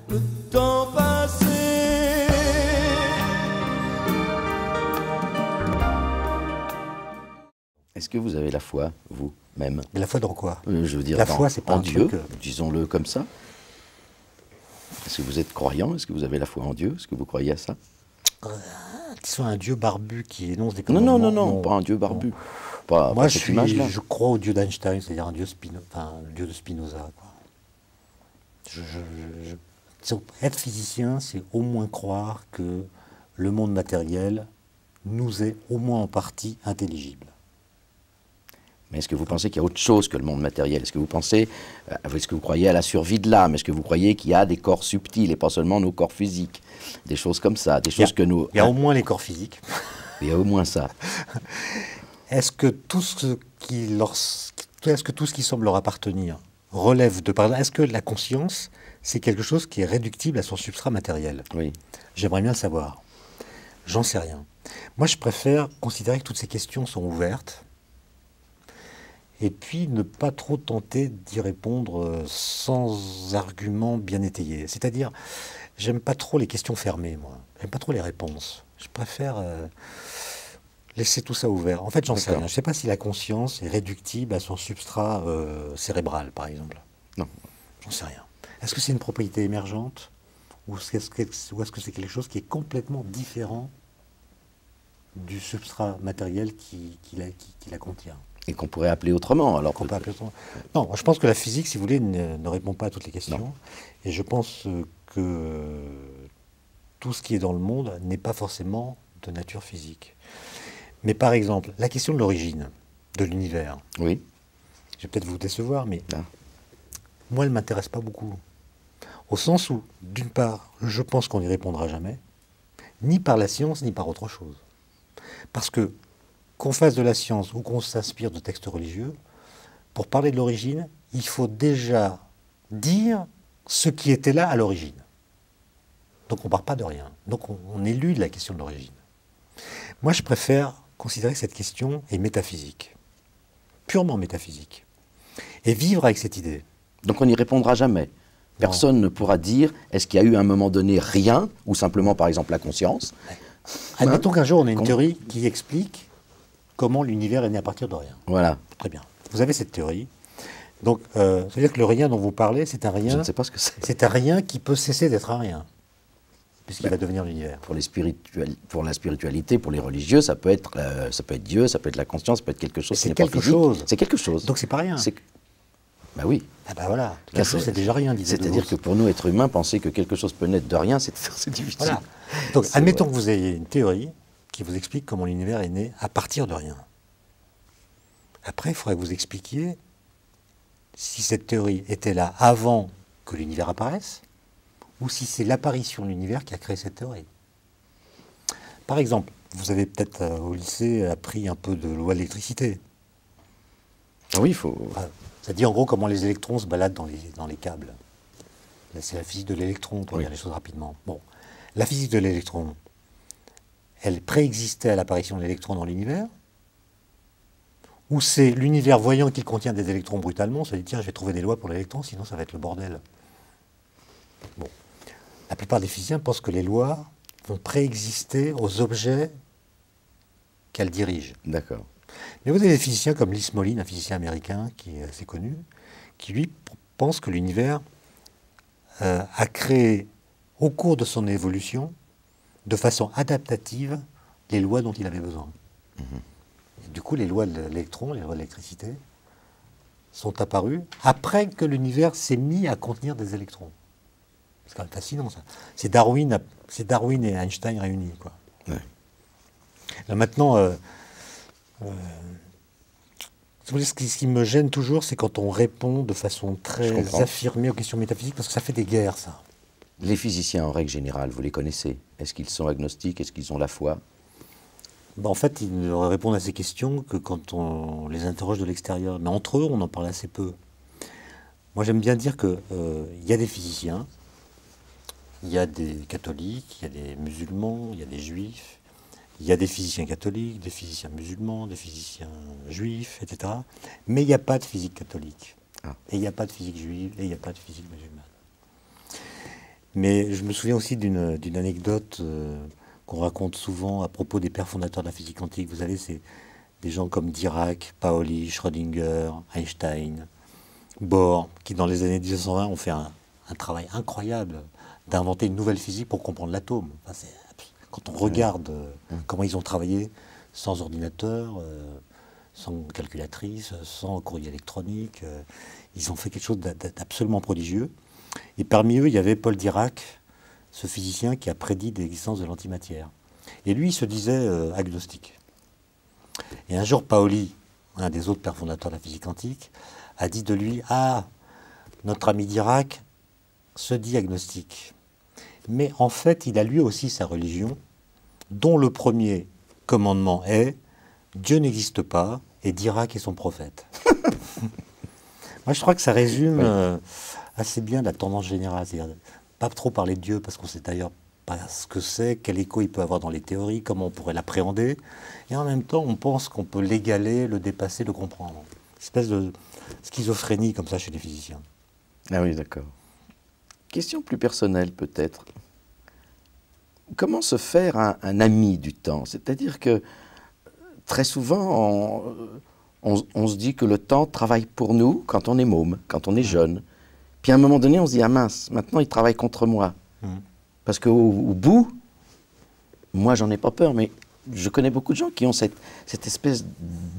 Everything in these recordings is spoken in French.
le temps passé. Est-ce que vous avez la foi, vous-même? Mais la foi dans quoi? Je veux dire, la foi, c'est pas en un Dieu, truc, disons-le comme ça. Est-ce que vous êtes croyant? Est-ce que vous avez la foi en Dieu? Est-ce que vous croyez à ça? Qu'il soit un dieu barbu qui énonce des Non, commandements. non, pas un Dieu barbu. Non. Pas Moi, cette image-là. je crois au dieu d'Einstein, c'est-à-dire un dieu, le dieu de Spinoza, quoi. Être physicien, c'est au moins croire que le monde matériel nous est au moins en partie intelligible. Mais est-ce que vous pensez qu'il y a autre chose que le monde matériel? Est-ce que vous pensez, est-ce que vous croyez à la survie de l'âme? Est-ce que vous croyez qu'il y a des corps subtils et pas seulement nos corps physiques? Des choses comme ça, des choses que nous... Il y a au moins les corps physiques. Il y a au moins ça. Est-ce que tout ce qui semble leur appartenir relève de... Par exemple, est-ce que la conscience, c'est quelque chose qui est réductible à son substrat matériel? Oui. J'aimerais bien le savoir. J'en sais rien. Moi, je préfère considérer que toutes ces questions sont ouvertes et puis ne pas trop tenter d'y répondre sans arguments bien étayés. C'est-à-dire, j'aime pas trop les questions fermées, moi. J'aime pas trop les réponses. Je préfère laisser tout ça ouvert. En fait, j'en sais rien. Je ne sais pas si la conscience est réductible à son substrat cérébral, par exemple. Non. J'en sais rien. Est-ce que c'est une propriété émergente ou est-ce que c'est quelque chose qui est complètement différent du substrat matériel qui la contient? Et qu'on pourrait appeler autrement, alors. Qu'on peut appeler autrement. Non, je pense que la physique, si vous voulez, ne répond pas à toutes les questions. Non. Et je pense que tout ce qui est dans le monde n'est pas forcément de nature physique. Mais par exemple, la question de l'origine de l'univers. Oui. Je vais peut-être vous décevoir, mais Ah. moi, elle ne m'intéresse pas beaucoup. Au sens où, d'une part, je pense qu'on n'y répondra jamais, ni par la science, ni par autre chose. Parce que, qu'on fasse de la science ou qu'on s'inspire de textes religieux, pour parler de l'origine, il faut déjà dire ce qui était là à l'origine. Donc on ne part pas de rien. Donc on élude la question de l'origine. Moi, je préfère considérer que cette question est métaphysique, purement métaphysique, et vivre avec cette idée. Donc on n'y répondra jamais. Personne ne pourra dire, est-ce qu'il y a eu à un moment donné rien, ou simplement par exemple la conscience. Admettons qu'un jour on a une théorie qui explique comment l'univers est né à partir de rien. Voilà. Très bien. Vous avez cette théorie. Donc, ça veut dire que le rien dont vous parlez, c'est un rien... Je ne sais pas ce que c'est. C'est un rien qui peut cesser d'être un rien, puisqu'il va devenir l'univers. Pour la spiritualité, pour les religieux, ça peut être Dieu, ça peut être la conscience, ça peut être quelque chose qui n'est pas physique. C'est quelque chose. C'est quelque chose. Donc c'est pas rien. Ben oui. Ah ben voilà. Quelque chose, c'est déjà rien, disait C'est-à-dire que pour nous, êtres humains, penser que quelque chose peut naître de rien, c'est difficile. Voilà. Donc admettons que vous ayez une théorie qui vous explique comment l'univers est né à partir de rien. Après, il faudrait que vous expliquiez si cette théorie était là avant que l'univers apparaisse, ou si c'est l'apparition de l'univers qui a créé cette théorie. Par exemple, vous avez peut-être au lycée appris un peu de loi de l'électricité. Ah oui, il faut... Ça dit en gros comment les électrons se baladent dans les câbles. Là, c'est la physique de l'électron, pour dire les choses rapidement. Bon, la physique de l'électron, elle préexistait à l'apparition de l'électron dans l'univers, ou c'est l'univers voyant qu'il contient des électrons brutalement, se dit tiens, je vais trouver des lois pour l'électron, sinon ça va être le bordel. Bon. La plupart des physiciens pensent que les lois vont préexister aux objets qu'elles dirigent. D'accord. Mais vous avez des physiciens comme Lee Smolin, un physicien américain qui est assez connu, qui lui pense que l'univers a créé au cours de son évolution, de façon adaptative, les lois dont il avait besoin. Et du coup, les lois de l'électron, les lois de l'électricité, sont apparues après que l'univers s'est mis à contenir des électrons. C'est quand même fascinant, ça. C'est Darwin et Einstein réunis, quoi. Ouais. Là, maintenant, ce qui me gêne toujours, c'est quand on répond de façon très affirmée aux questions métaphysiques, parce que ça fait des guerres, ça. Les physiciens, en règle générale, vous les connaissez? Est-ce qu'ils sont agnostiques? Est-ce qu'ils ont la foi? En fait, ils ne répondent à ces questions que quand on les interroge de l'extérieur. Mais entre eux, on en parle assez peu. Moi, j'aime bien dire qu'il y a des physiciens, il y a des catholiques, il y a des musulmans, il y a des juifs, il y a des physiciens catholiques, des physiciens musulmans, des physiciens juifs, etc. Mais il n'y a pas de physique catholique. Et il n'y a pas de physique juive, et il n'y a pas de physique musulmane. Mais je me souviens aussi d'une anecdote qu'on raconte souvent à propos des pères fondateurs de la physique quantique. Vous savez, c'est des gens comme Dirac, Pauli, Schrödinger, Einstein, Bohr, qui dans les années 1920 ont fait un travail incroyable d'inventer une nouvelle physique pour comprendre l'atome. Enfin, quand on regarde comment ils ont travaillé sans ordinateur, sans calculatrice, sans courrier électronique, ils ont fait quelque chose d'absolument prodigieux. Et parmi eux, il y avait Paul Dirac, ce physicien qui a prédit l'existence de l'antimatière. Et lui, il se disait agnostique. Et un jour, Pauli, un des autres pères fondateurs de la physique quantique, a dit de lui « Ah, notre ami Dirac se dit agnostique. » Mais en fait, il a lui aussi sa religion, dont le premier commandement est « Dieu n'existe pas et Dirac est son prophète. » Moi, je crois que ça résume assez bien la tendance générale. C'est-à-dire pas trop parler de Dieu, parce qu'on sait d'ailleurs pas ce que c'est, quel écho il peut avoir dans les théories, comment on pourrait l'appréhender. Et en même temps, on pense qu'on peut l'égaler, le dépasser, le comprendre. Une espèce de schizophrénie comme ça chez les physiciens. Ah oui, d'accord. Question plus personnelle peut-être. Comment se faire un ami du temps? C'est-à-dire que très souvent, on se dit que le temps travaille pour nous quand on est môme, quand on est jeune. Puis à un moment donné, on se dit « Ah mince, maintenant il travaille contre moi. » Parce qu'au bout, moi j'en ai pas peur, mais je connais beaucoup de gens qui ont cette espèce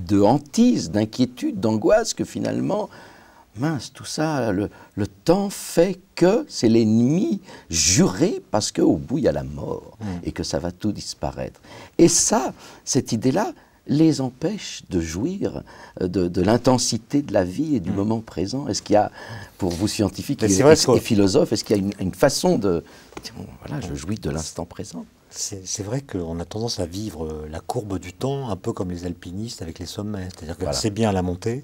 de hantise, d'inquiétude, d'angoisse que finalement, mince, tout ça, le temps fait que c'est l'ennemi juré parce qu'au bout il y a la mort et que ça va tout disparaître. Et ça, cette idée-là, les empêche de jouir de l'intensité de la vie et du moment présent. Est-ce qu'il y a, pour vous scientifiques et philosophes, est-ce qu'il y a une façon de dire, bon, voilà, je jouis de l'instant présent? C'est vrai qu'on a tendance à vivre la courbe du temps un peu comme les alpinistes avec les sommets. C'est-à-dire que voilà, c'est bien à la montée,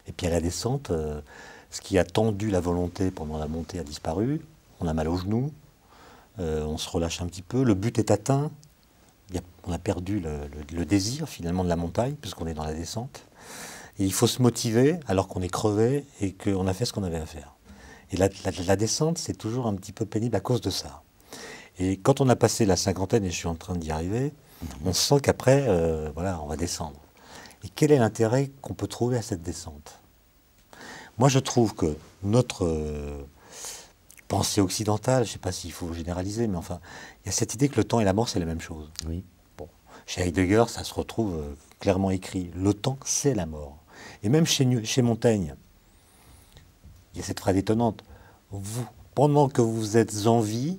et puis à la descente, ce qui a tendu la volonté pendant la montée a disparu, on a mal aux genoux, on se relâche un petit peu, le but est atteint. On a perdu le désir finalement de la montagne puisqu'on est dans la descente. Et il faut se motiver alors qu'on est crevé et qu'on a fait ce qu'on avait à faire. Et la descente, c'est toujours un petit peu pénible à cause de ça. Et quand on a passé la cinquantaine, et je suis en train d'y arriver, on sent qu'après, voilà, on va descendre. Et quel est l'intérêt qu'on peut trouver à cette descente? Moi, je trouve que notre pensée occidentale, je ne sais pas s'il faut généraliser, mais enfin, il y a cette idée que le temps et la mort, c'est la même chose. Oui. Bon. Chez Heidegger, ça se retrouve clairement écrit. Le temps, c'est la mort. Et même chez Montaigne, il y a cette phrase étonnante. Pendant que vous êtes en vie,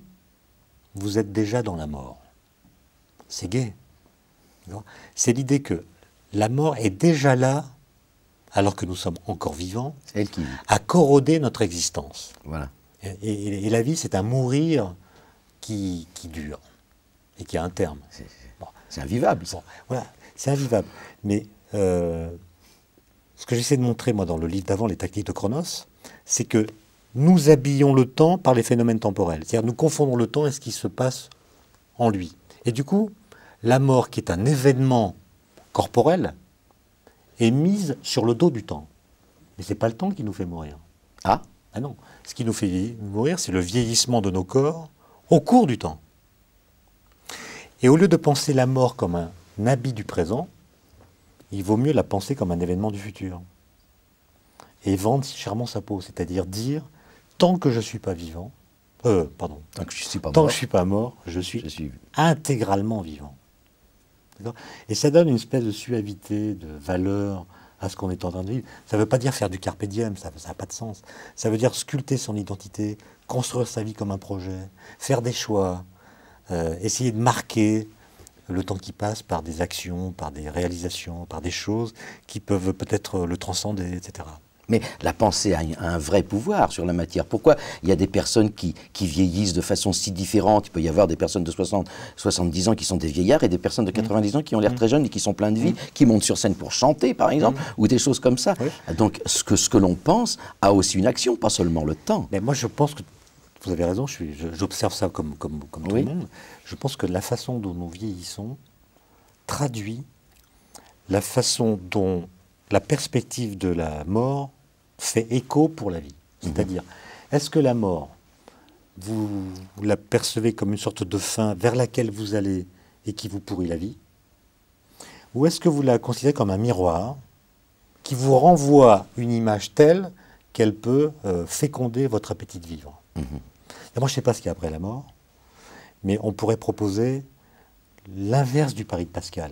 vous êtes déjà dans la mort. C'est gai. C'est l'idée que la mort est déjà là, alors que nous sommes encore vivants, c'est elle qui à corroder notre existence. Voilà. Et la vie, c'est un mourir qui dure et qui a un terme. C'est invivable. Bon, voilà, c'est invivable. Mais ce que j'essaie de montrer, moi, dans le livre d'avant, Les Tactiques de Chronos, c'est que nous habillons le temps par les phénomènes temporels. C'est-à-dire nous confondons le temps et ce qui se passe en lui. Et du coup, la mort, qui est un événement corporel, est mise sur le dos du temps. Mais ce n'est pas le temps qui nous fait mourir. Ah non. Ce qui nous fait mourir, c'est le vieillissement de nos corps au cours du temps. Et au lieu de penser la mort comme un habit du présent, il vaut mieux la penser comme un événement du futur. Et vendre chèrement sa peau, c'est-à-dire dire, tant que je ne suis pas vivant, tant que je ne suis pas mort, je suis intégralement vivant. Et ça donne une espèce de suavité, de valeur à ce qu'on est en train de vivre. Ça ne veut pas dire faire du carpe diem, ça n'a pas de sens. Ça veut dire sculpter son identité, construire sa vie comme un projet, faire des choix, essayer de marquer le temps qui passe par des actions, par des réalisations, par des choses qui peuvent peut-être le transcender, etc. Mais la pensée a un vrai pouvoir sur la matière. Pourquoi il y a des personnes qui vieillissent de façon si différente? Il peut y avoir des personnes de 60, 70 ans qui sont des vieillards et des personnes de 90 ans qui ont l'air très jeunes et qui sont pleins de vie, qui montent sur scène pour chanter, par exemple, ou des choses comme ça. Oui. Donc, ce que l'on pense a aussi une action, pas seulement le temps. Mais moi, je pense que vous avez raison, j'observe ça comme tout le monde. Je pense que la façon dont nous vieillissons traduit la façon dont la perspective de la mort fait écho pour la vie. C'est-à-dire, est-ce que la mort vous la percevez comme une sorte de fin vers laquelle vous allez et qui vous pourrit la vie? Ou est-ce que vous la considérez comme un miroir qui vous renvoie une image telle qu'elle peut féconder votre appétit de vivre? Et moi, je ne sais pas ce qu'il y a après la mort, mais on pourrait proposer l'inverse du pari de Pascal.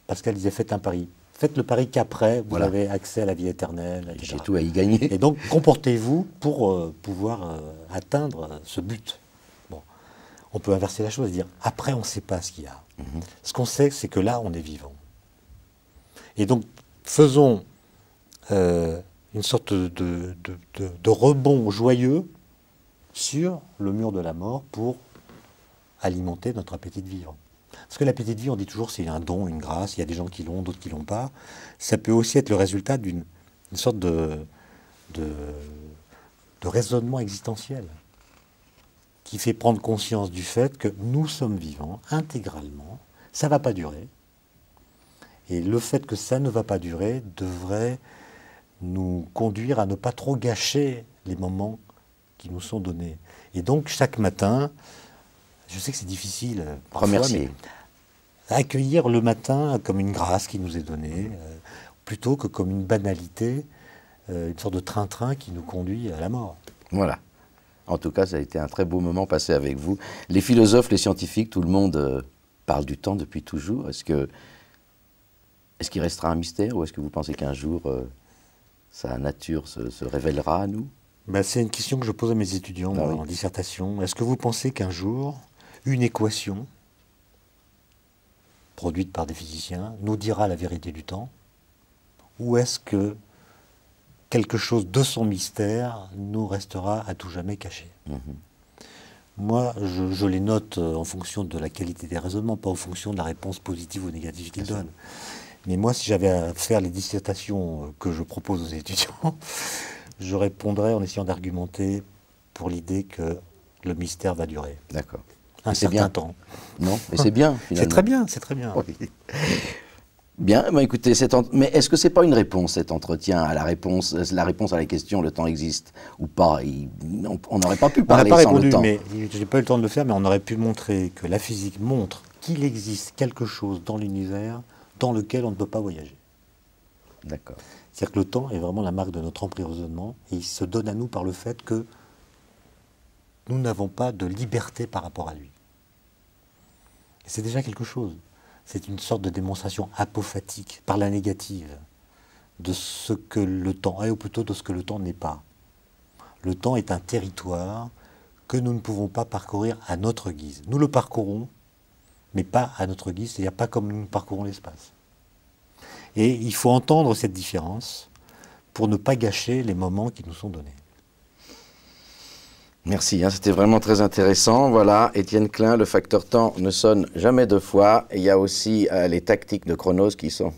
Pascal disait, faites un pari. Faites le pari qu'après, vous avez accès à la vie éternelle, etc. J'ai tout à y gagner. Et donc, comportez-vous pour pouvoir atteindre ce but. Bon. On peut inverser la chose et dire, après, on ne sait pas ce qu'il y a. Ce qu'on sait, c'est que là, on est vivant. Et donc, faisons une sorte de rebond joyeux sur le mur de la mort pour alimenter notre appétit de vivre. Parce que l'appétit de vivre, on dit toujours, c'est un don, une grâce. Il y a des gens qui l'ont, d'autres qui ne l'ont pas. Ça peut aussi être le résultat d'une sorte de raisonnement existentiel qui fait prendre conscience du fait que nous sommes vivants intégralement. Ça ne va pas durer. Et le fait que ça ne va pas durer devrait nous conduire à ne pas trop gâcher les moments qui nous sont donnés. Et donc, chaque matin, je sais que c'est difficile parfois, mais accueillir le matin comme une grâce qui nous est donnée, plutôt que comme une banalité, une sorte de train-train qui nous conduit à la mort. Voilà. En tout cas, ça a été un très beau moment passé avec vous. Les philosophes, les scientifiques, tout le monde parle du temps depuis toujours. Est-ce qu'il restera un mystère ou est-ce que vous pensez qu'un jour, sa nature se révélera à nous? C'est une question que je pose à mes étudiants en dissertation. Est-ce que vous pensez qu'un jour, une équation produite par des physiciens nous dira la vérité du temps? Ou est-ce que quelque chose de son mystère nous restera à tout jamais caché? Moi, je les note en fonction de la qualité des raisonnements, pas en fonction de la réponse positive ou négative qu'ils donnent. Mais moi, si j'avais à faire les dissertations que je propose aux étudiants, je répondrais en essayant d'argumenter pour l'idée que le mystère va durer. D'accord. Un certain temps. Non, mais c'est bien, finalement. C'est très bien, c'est très bien. Oui. Bien, écoutez, mais est-ce que c'est pas une réponse, cet entretien, à la réponse à la question, le temps existe ou pas? On n'aurait pas pu parler sans le temps. Mais j'ai pas eu le temps de le faire, mais on aurait pu montrer que la physique montre qu'il existe quelque chose dans l'univers dans lequel on ne peut pas voyager. D'accord. C'est-à-dire que le temps est vraiment la marque de notre emprisonnement et il se donne à nous par le fait que nous n'avons pas de liberté par rapport à lui. Et c'est déjà quelque chose. C'est une sorte de démonstration apophatique, par la négative, de ce que le temps est, ou plutôt de ce que le temps n'est pas. Le temps est un territoire que nous ne pouvons pas parcourir à notre guise. Nous le parcourons, mais pas à notre guise, c'est-à-dire pas comme nous parcourons l'espace. Et il faut entendre cette différence pour ne pas gâcher les moments qui nous sont donnés. Merci, c'était vraiment très intéressant. Voilà, Étienne Klein, le facteur temps ne sonne jamais deux fois. Et il y a aussi les tactiques de Chronos qui sont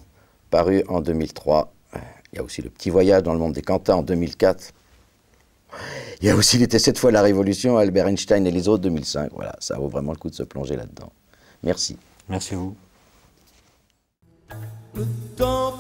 parues en 2003. Il y a aussi le petit voyage dans le monde des Quentin en 2004. Il y a aussi l'été cette fois la Révolution, Albert Einstein et les autres 2005. Voilà, ça vaut vraiment le coup de se plonger là-dedans. Merci. Merci à vous. Le temps